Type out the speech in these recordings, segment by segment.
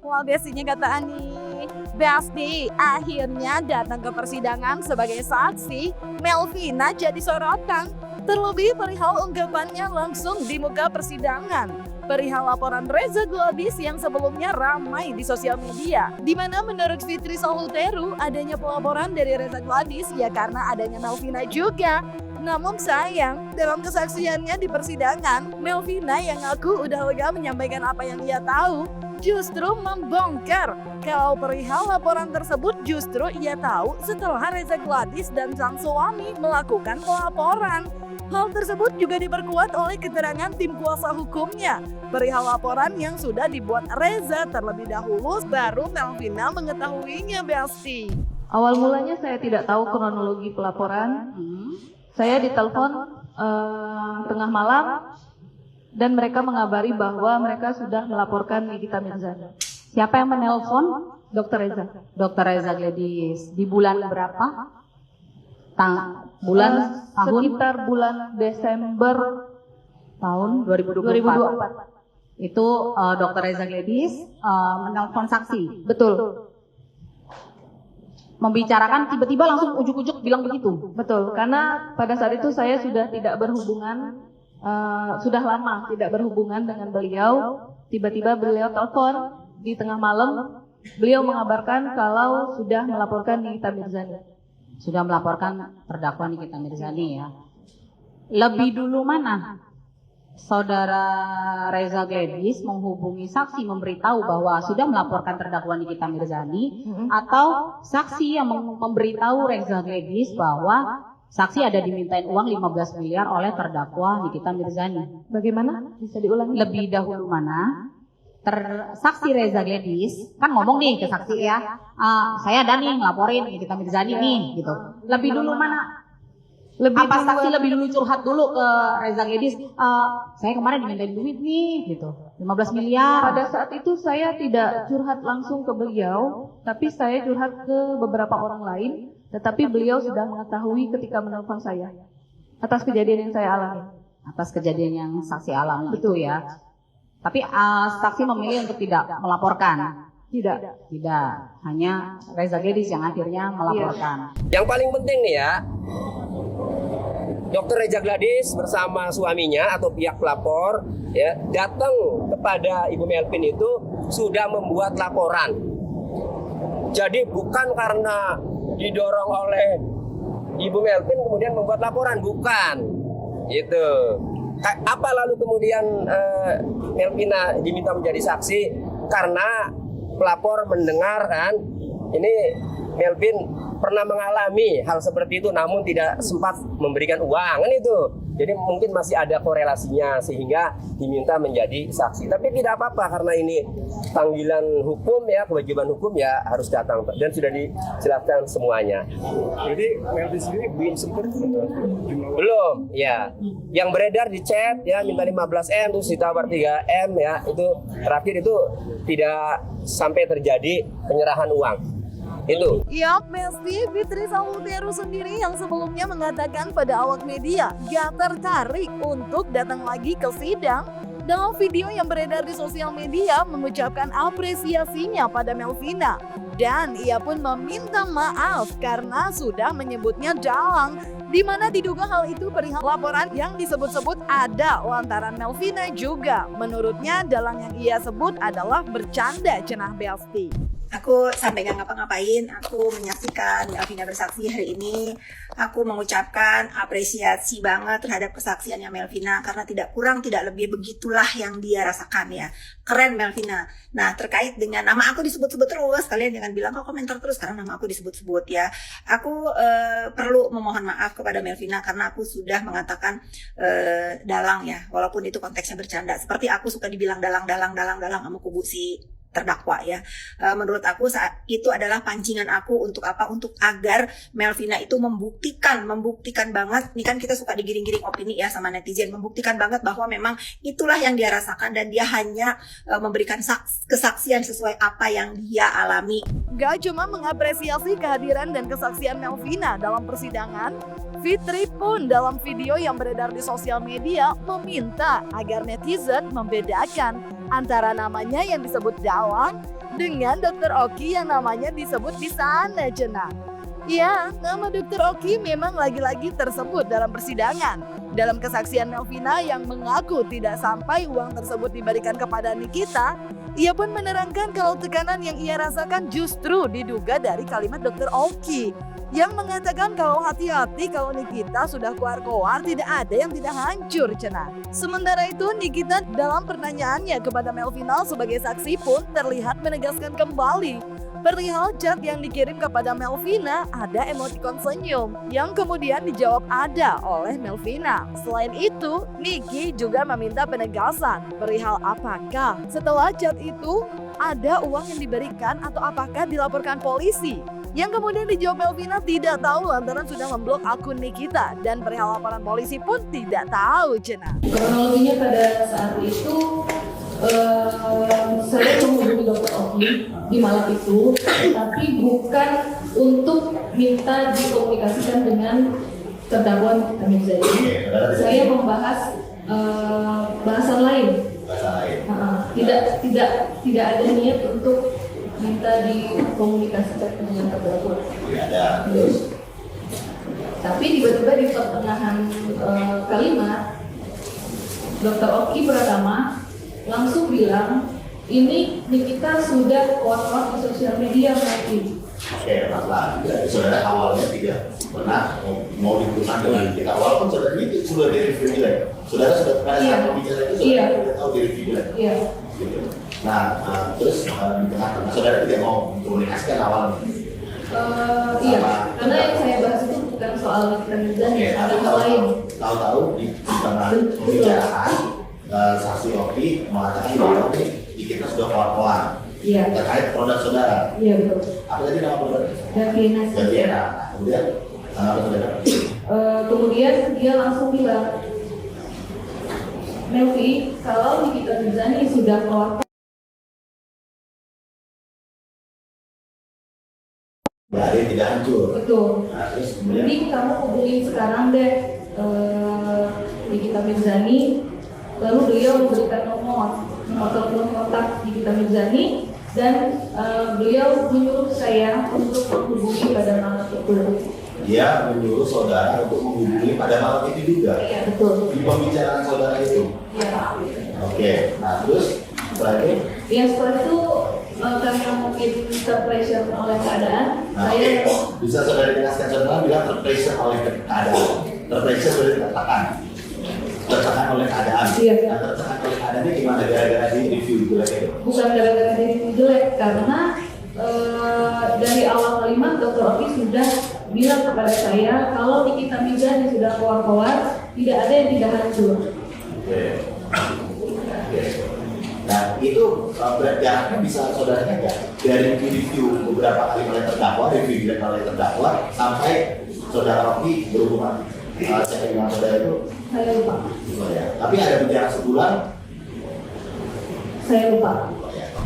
Wah, bestinya kata Ani. Besti akhirnya datang ke persidangan sebagai saksi. Melvina jadi sorotan. Terlebih perihal unggapannya langsung di muka persidangan. Perihal laporan Reza Gladys yang sebelumnya ramai di sosial media. Di mana menurut Fitri Soluteru adanya pelaporan dari Reza Gladys ya karena adanya Melvina juga. Namun sayang, dalam kesaksiannya di persidangan, Melvina yang ngaku udah lega menyampaikan apa yang ia tahu, justru membongkar kalau perihal laporan tersebut justru ia tahu setelah Reza Gladys dan sang suami melakukan pelaporan. Hal tersebut juga diperkuat oleh keterangan tim kuasa hukumnya. Perihal laporan yang sudah dibuat Reza terlebih dahulu, baru Melvina mengetahuinya, Besti. Awal mulanya saya tidak tahu kronologi pelaporan. Saya ditelepon tengah malam dan mereka mengabari bahwa mereka sudah melaporkan Nikita Mirzani. Siapa yang menelpon? Dr. Reza. Dr. Reza Gladys. Di bulan berapa? Bulan tahun Sekitar bulan Desember tahun 2024. Itu Dr. Reza Gladys menelpon saksi. Betul. Membicarakan tiba-tiba langsung ujuk-ujuk bilang begitu. Betul, karena pada saat itu saya sudah tidak berhubungan, sudah lama tidak berhubungan dengan beliau. Tiba-tiba beliau telepon di tengah malam, beliau mengabarkan kalau sudah melaporkan Nikita Mirzani. Sudah melaporkan terdakwa Nikita Mirzani ya. Lebih dulu mana Saudara Reza Gladys menghubungi saksi memberitahu bahwa sudah melaporkan terdakwa Nikita Mirzani, atau saksi yang memberitahu Reza Gladys bahwa saksi ada dimintain uang 15 miliar oleh terdakwa Nikita Mirzani? Bagaimana? Bisa diulangi? Lebih dahulu mana saksi Reza Gladys kan ngomong nih ke saksi ya, saya ada nih ngelaporin Nikita Mirzani nih gitu. Lebih dulu mana? Apa saksi lebih dulu curhat dulu ke Reza Gladys, saya kemarin dimintain duit nih gitu, 15 miliar. Pada saat itu saya tidak curhat langsung ke beliau, tapi saya curhat ke beberapa orang lain, tetapi beliau sudah mengetahui ketika menelpon saya atas kejadian yang saya alami. Atas kejadian yang saksi alami itu ya. Tapi saksi memilih untuk tidak melaporkan. Tidak, hanya Reza Gladys yang akhirnya melaporkan. Yang paling penting nih ya, Dr. Reza Gladys bersama suaminya atau pihak pelapor ya datang kepada Ibu Melvin itu sudah membuat laporan. Jadi bukan karena didorong oleh Ibu Melvin kemudian membuat laporan, bukan. Gitu. Apa lalu kemudian Melvina diminta menjadi saksi karena pelapor mendengar kan ini Melvin pernah mengalami hal seperti itu namun tidak sempat memberikan uang kan itu. Jadi mungkin masih ada korelasinya sehingga diminta menjadi saksi. Tapi tidak apa-apa karena ini panggilan hukum ya, kewajiban hukum ya harus datang dan sudah dijelaskan semuanya. Jadi Melvin sendiri belum sempat Belum, ya. Yang beredar di chat ya minta 15M terus ditawar 3M ya, itu terakhir itu tidak sampai terjadi penyerahan uang. Itu. Yap, Besti, Fitri Soluteru sendiri yang sebelumnya mengatakan pada awak media gak tertarik untuk datang lagi ke sidang. Dalam video yang beredar di sosial media mengucapkan apresiasinya pada Melvina. Dan ia pun meminta maaf karena sudah menyebutnya dalang. Di mana diduga hal itu perihal laporan yang disebut-sebut ada lantaran Melvina juga. Menurutnya dalang yang ia sebut adalah bercanda, cenah Besti. Aku sampai gak ngapa-ngapain, aku menyaksikan Melvina bersaksi hari ini. Aku mengucapkan apresiasi banget terhadap kesaksiannya Melvina karena tidak kurang tidak lebih begitulah yang dia rasakan ya. Keren Melvina. Nah terkait dengan nama aku disebut-sebut terus, kalian jangan bilang kok komentar terus karena nama aku disebut-sebut ya. Aku perlu memohon maaf kepada Melvina karena aku sudah mengatakan dalang ya, walaupun itu konteksnya bercanda. Seperti aku suka dibilang dalang sama kubu si terdakwa ya. Menurut aku saat itu adalah pancingan aku untuk apa? Untuk agar Melvina itu membuktikan banget. Ini kan kita suka digiring-giring opini ya sama netizen, membuktikan banget bahwa memang itulah yang dia rasakan dan dia hanya memberikan kesaksian sesuai apa yang dia alami. Gak cuma mengapresiasi kehadiran dan kesaksian Melvina dalam persidangan, Fitri pun dalam video yang beredar di sosial media meminta agar netizen membedakan antara namanya yang disebut Dawang dengan Dr. Oki yang namanya disebut di sana Cenah. Ya, nama Dr. Oki memang lagi-lagi tersebut dalam persidangan. Dalam kesaksian Melvina yang mengaku tidak sampai uang tersebut diberikan kepada Nikita, ia pun menerangkan kalau tekanan yang ia rasakan justru diduga dari kalimat Dr. Oki yang mengatakan kalau hati-hati kalau Nikita sudah keluar-keluar tidak ada yang tidak hancur Cenah. Sementara itu Nikita dalam pertanyaannya kepada Melvina sebagai saksi pun terlihat menegaskan kembali perihal chat yang dikirim kepada Melvina ada emotikon senyum yang kemudian dijawab ada oleh Melvina. Selain itu, Niki juga meminta penegasan perihal apakah setelah chat itu ada uang yang diberikan atau apakah dilaporkan polisi. Yang kemudian dijawab Melvina tidak tahu lantaran sudah memblok akun Nikita dan perihal laporan polisi pun tidak tahu Cenah. Kronologinya pada saat itu saya menghubungi Dr. Oki di malam itu, tapi bukan untuk minta dikomunikasikan dengan terdakwa Nikita Mirzani. Saya membahas bahasan lain. Tidak ada niat untuk minta dikomunikasikan dengan terdakwa. Tapi tiba-tiba di pertengahan kalimat Dr. Oki Pratama langsung bilang ini Nikita sudah keluar di sosial media mungkin. Oke, masalah. Saudara awalnya tidak pernah mau diputuskan dengan kita. Walaupun saudara ini sudah di review jelek. Saudara sudah pada saat berbicara itu saudara sudah tahu di review jelek. Iya. Gitu. Nah, terus di tengah-tengah saudara tidak mau komunikasikan awalnya. Iya, karena yang saya bahas itu bukan soal Nikita Mirzani, ada hal lain. Tahu-tahu di tengah pembicaraan saksi Oki mengatakan bahwa kita sudah keluar-keluar terkait produk saudara. Iya betul. Apa tadi nama produknya? Davina. Nah, kemudian apa saudara? Kemudian dia langsung bilang, Melvi, kalau Nikita Mirzani sudah keluar dari tidak hancur. betul. Nah, terus kemudian Jadi kamu hubungin sekarang deh Nikita Mirzani. Lalu beliau memberikan nomor telepon kontak Nikita Mirzani dan beliau menyuruh saya untuk menghubungi pada malam itu. dia menyuruh saudara untuk menghubungi pada malam itu juga. Iya betul. Di pembicaraan saudara itu. Iya. Oke. Nah terus setelah itu? Ya setelah itu karena mungkin terpressure oleh keadaan, Nah, saya bisa saudara jelaskan, saudara bilang terpressure oleh keadaan. Terpressure sudah dikatakan. Tertekan oleh keadaan. Iya. Nah, tertekan oleh keadaannya gimana? Gara-gara di review jelek itu? bukan gara-gara diri jelek, karena dari awal kalimat Dr. Oki sudah bilang kepada saya kalau Nikita Mirzani sudah keluar-keluar, tidak ada yang tidak hancur. Oke. Nah itu jaraknya bisa saudaranya nggak dari review beberapa kali oleh terdakwa, review jelek oleh terdakwa sampai saudara Rocky berhubungan cek dengan saudara itu? Saya lupa. Oh, ya. Tapi ada bicara sebulan? Saya lupa.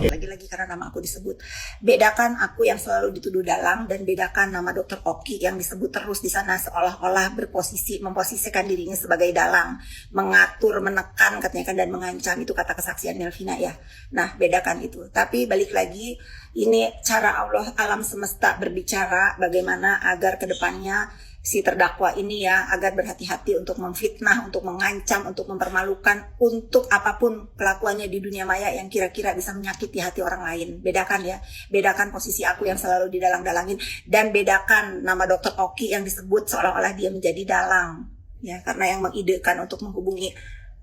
Lagi-lagi karena nama aku disebut. Bedakan aku yang selalu dituduh dalang dan bedakan nama Dr. Oki yang disebut terus di sana seolah-olah memposisikan dirinya sebagai dalang, mengatur, menekan katanya kan dan mengancam, itu kata kesaksian Melvina ya. Nah, bedakan itu. Tapi balik lagi, ini cara Allah alam semesta berbicara bagaimana agar kedepannya si terdakwa ini ya agar berhati-hati untuk memfitnah, untuk mengancam, untuk mempermalukan, untuk apapun kelakuannya di dunia maya yang kira-kira bisa menyakiti hati orang lain. Bedakan ya, bedakan posisi aku yang selalu didalang-dalangin dan bedakan nama Dr. Oki yang disebut seolah-olah dia menjadi dalang ya, karena yang mengidekan untuk menghubungi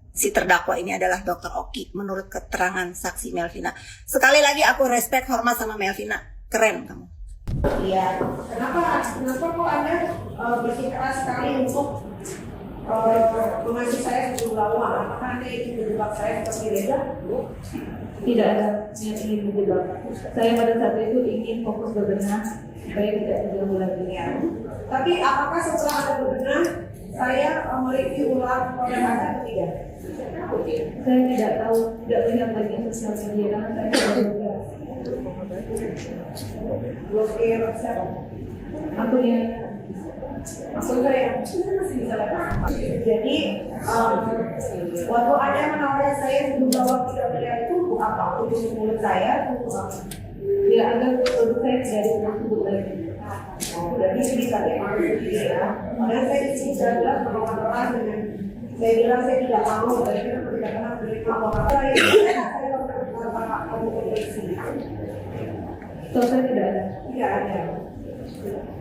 si terdakwa ini adalah Dr. Oki menurut keterangan saksi Melvina. Sekali lagi aku respect, hormat sama Melvina, keren kamu. Iya. Kenapa kok Anda bersikeras sekali untuk mengasih saya sejumlah uang? Apakah Anda ingin menjebak saya seperti Reza? Tidak ada niat ingin menjebak. Saya pada saat itu ingin fokus berbenah supaya tidak terganggu lagi. Tapi apakah setelah Anda berbenah, saya mereview ulang produk Anda atau tidak? Saya tidak tahu, tidak melihat lagi sosial media karena saya tidak bergerak. Blokir siapa? Aku yang maksud saya masih bisa lakukan. Jadi waktu ada yang menawari saya untuk bawa 3 miliar itu untuk apa? Untuk mulut saya, untuk apa? Bila ada produk saya dari tersebut lagi. Berarti bisa ya, ya. Padahal saya di sini sudah jelas berkawan-kawan dengan saya bilang saya tidak mau, saya tidak pernah menerima apa-apa. Saya pernah kamu koleksi. Selesai tidak ada. Tidak ada.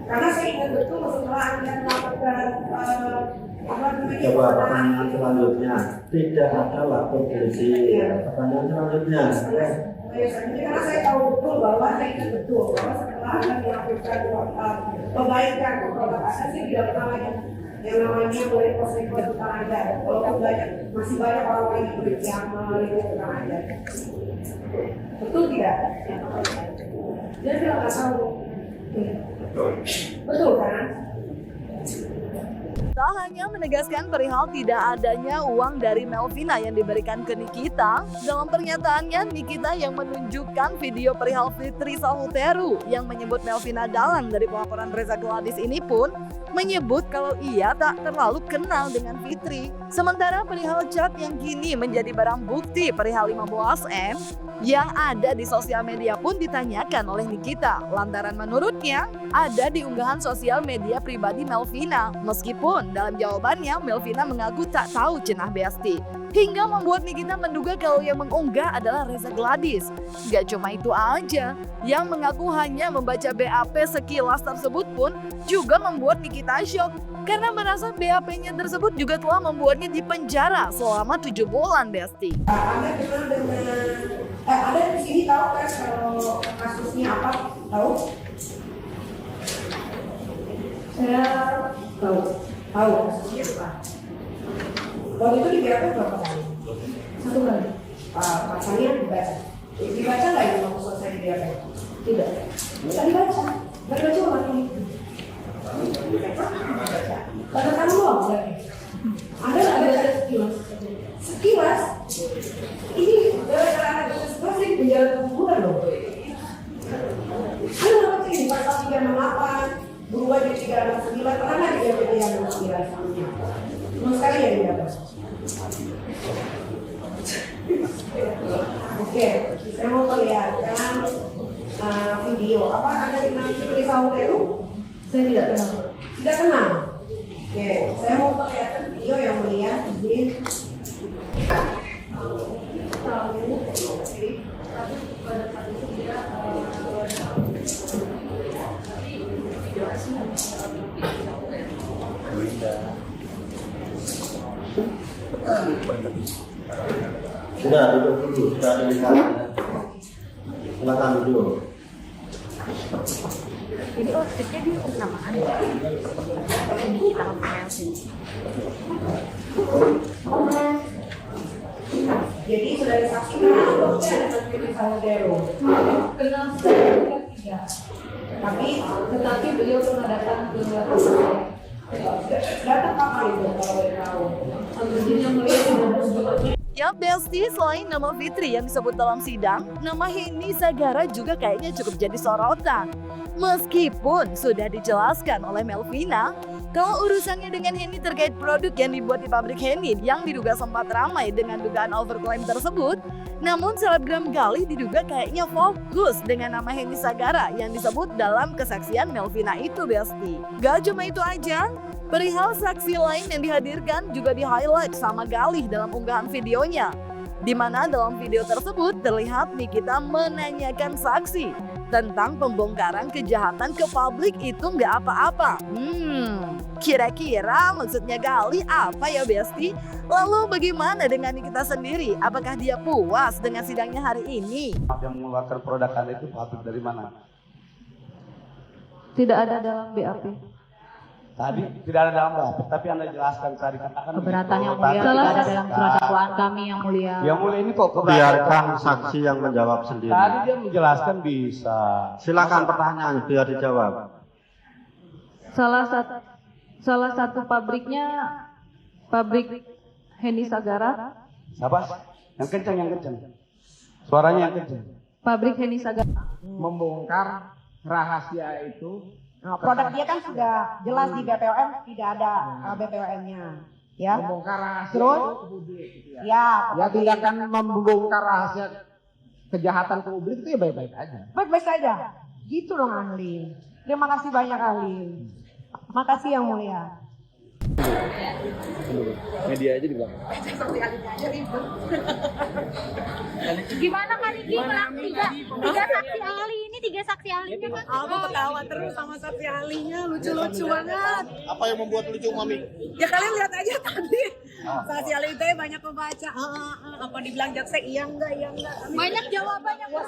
Karena saya ingat betul setelah Anda melakukan apa namanya? Coba pertanyaan selanjutnya. Tidak ada lapor polisi. Pertanyaan selanjutnya. Karena saya tahu betul bahwa saya ingat betul bahwa setelah Anda melakukan perbaikan produk Anda, saya tidak pernah lagi yang namanya boleh post-report tentang Anda. Walaupun masih banyak orang yang meliput tentang Anda. Betul tidak? Dia bilang nggak tahu. Betul kan? Tak hanya menegaskan perihal tidak adanya uang dari Melvina yang diberikan ke Nikita, dalam pernyataannya Nikita yang menunjukkan video perihal Fitri Sahuteru yang menyebut Melvina dalang dari pelaporan Reza Gladys ini pun menyebut kalau ia tak terlalu kenal dengan Fitri. Sementara perihal chat yang kini menjadi barang bukti perihal 15M yang ada di sosial media pun ditanyakan oleh Nikita, lantaran menurutnya ada di unggahan sosial media pribadi Melvina. Meskipun dalam jawabannya Melvina mengaku tak tahu cenah Besti, hingga membuat Nikita menduga kalau yang mengunggah adalah Reza Gladys. Gak cuma itu aja, yang mengaku hanya membaca BAP sekilas tersebut pun juga membuat Nikita syok karena merasa BAP-nya tersebut juga telah membuatnya dipenjara selama 7 bulan, Besti. Anda kenal dengan Anda di sini tahu kan kalau kasusnya apa? Tahu? Saya tahu kasusnya apa. Waktu itu dibiarkan berapa kali? 1 kali. Pasalnya dibaca nggak itu waktu selesai dibiarkan? Tidak. Tidak dibaca. Nggak dibaca ulang ini. Tanda tangan doang berarti. Anda nggak baca sekilas. Sekilas. Ini gara-gara anak sekilas sih penjara 7 bulan loh. Anda nggak baca ini pasal 368 berubah jadi 369. Pernah nggak dibiarkan 369? Cuma sekali ya dibiarkan. Oke, saya mau perlihatkan video. Apa Anda kenal Fitri Sahuteru? Saya tidak kenal. Tidak kenal? Oke, saya mau perlihatkan video yang melihat di Sudah duduk dulu, sudah ada di sana. Silakan duduk. Jadi outfitnya dia kesamaan ini kita sih. jadi sudah disaksikan ada Fitri Sahuteru. Kenal saya tidak. Tetapi beliau pernah datang ke datang kapan itu kalau boleh tahu? Yang mulia Ya Besti, selain nama Fitri yang disebut dalam sidang, nama Henny Sagara juga kayaknya cukup jadi sorotan. Meskipun sudah dijelaskan oleh Melvina, kalau urusannya dengan Henny terkait produk yang dibuat di pabrik Henny yang diduga sempat ramai dengan dugaan overclaim tersebut, namun selebgram Galih diduga kayaknya fokus dengan nama Henny Sagara yang disebut dalam kesaksian Melvina itu, Besti. Gak cuma itu aja, perihal saksi lain yang dihadirkan juga di-highlight sama Galih dalam unggahan videonya. Di mana dalam video tersebut terlihat Nikita menanyakan saksi tentang pembongkaran kejahatan ke publik itu nggak apa-apa. Kira-kira maksudnya Galih apa ya Besti? Lalu bagaimana dengan Nikita sendiri? Apakah dia puas dengan sidangnya hari ini? Yang mengeluarkan produk Anda itu pabrik dari mana? tidak ada dalam BAP. Tadi tidak ada dalam BAP, tapi Anda jelaskan tadi katakan Keberatan yang begitu. mulia Tadi tidak ada dalam surat dakwaan kami yang mulia. Yang mulia ini kok keberatan? Biarkan saksi yang menjawab sendiri. Tadi dia menjelaskan bisa. Silakan pertanyaan biar dijawab. Salah satu pabriknya pabrik Henny Sagara. Siapa? Yang kencang, yang kencang. Suaranya yang kencang. Pabrik Henny Sagara. Membongkar rahasia itu Nah, produk dia kan sudah jelas di BPOM tidak ada BPOM-nya, ya. Membongkar rahasia Terus, ke publik, gitu ya. ya, Ya tindakan membongkar rahasia kejahatan ke publik itu ya baik-baik aja. baik-baik saja. Gitu dong ahli. Terima kasih banyak ahli. Makasih yang mulia. Media aja di belakang. Gimana Kak Niki tiga saksi ahli ini, tiga saksi ahlinya Kak? Aku ketawa terus sama saksi ahlinya, lucu-lucu banget. Apa yang membuat lucu Mami? Ya kalian lihat aja tadi. Saksi ahli itu banyak membaca. Apa dibilang jaksa iya enggak. Banyak jawabannya Kak.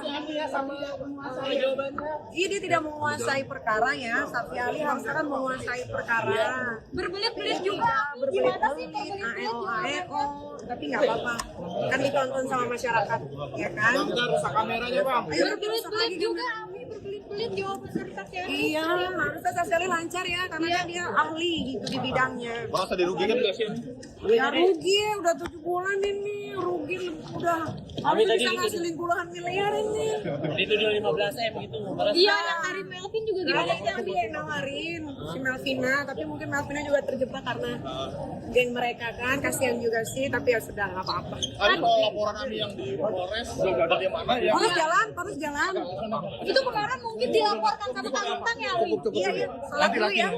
Iya, dia tidak menguasai perkara ya. Saksi ahli harusnya kan menguasai perkara. Berbelit-belit juga. Gimana sih AEO. Tapi nggak apa-apa. Kan ditonton sama masyarakat, ya kan? Rusak kameranya bang. Ayo berbelit-belit juga, Ami, berbelit-belit jawaban dari saksi ahli. Iya, harusnya saksi ahli lancar ya, karena kan dia ahli gitu di bidangnya. Merasa dirugikan nggak sih? Ya rugi ya, udah 7 bulan ini, rugi udah. Harusnya bisa ngasilin puluhan miliar ini. Dituduh 15M gitu. Iya, yang hari Melvin juga gitu. Ada yang dia nawarin si Melvina, tapi mungkin Melvina juga terjebak karena geng mereka kan, kasihan juga sih, tapi ya sudah nggak apa-apa. Ada kalau laporan Ami yang di Polres, nggak ada di mana ya? Terus jalan. Itu kemarin mungkin dilaporkan sama Kang Lintang ya, Ami? Iya, salah dulu ya.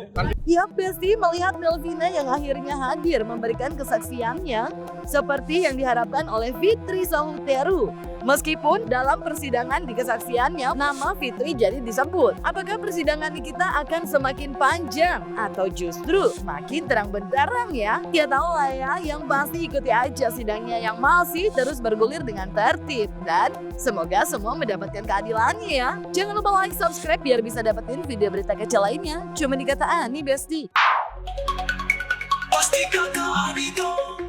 Ya, Besti melihat Melvina yang akhirnya hadir memberikan kesaksiannya seperti yang diharapkan oleh Fitri Sahuteru. Meskipun dalam persidangan di kesaksiannya nama Fitri jadi disebut. Apakah persidangan kita akan semakin panjang atau justru makin terang benderang ya? Ya tahu lah ya, yang pasti ikuti aja sidangnya yang masih terus bergulir dengan tertib. Dan semoga semua mendapatkan keadilannya ya. Jangan lupa like, subscribe biar bisa dapetin video berita kecil lainnya. Cuma di Kata Ani, Besti. Pastikan kau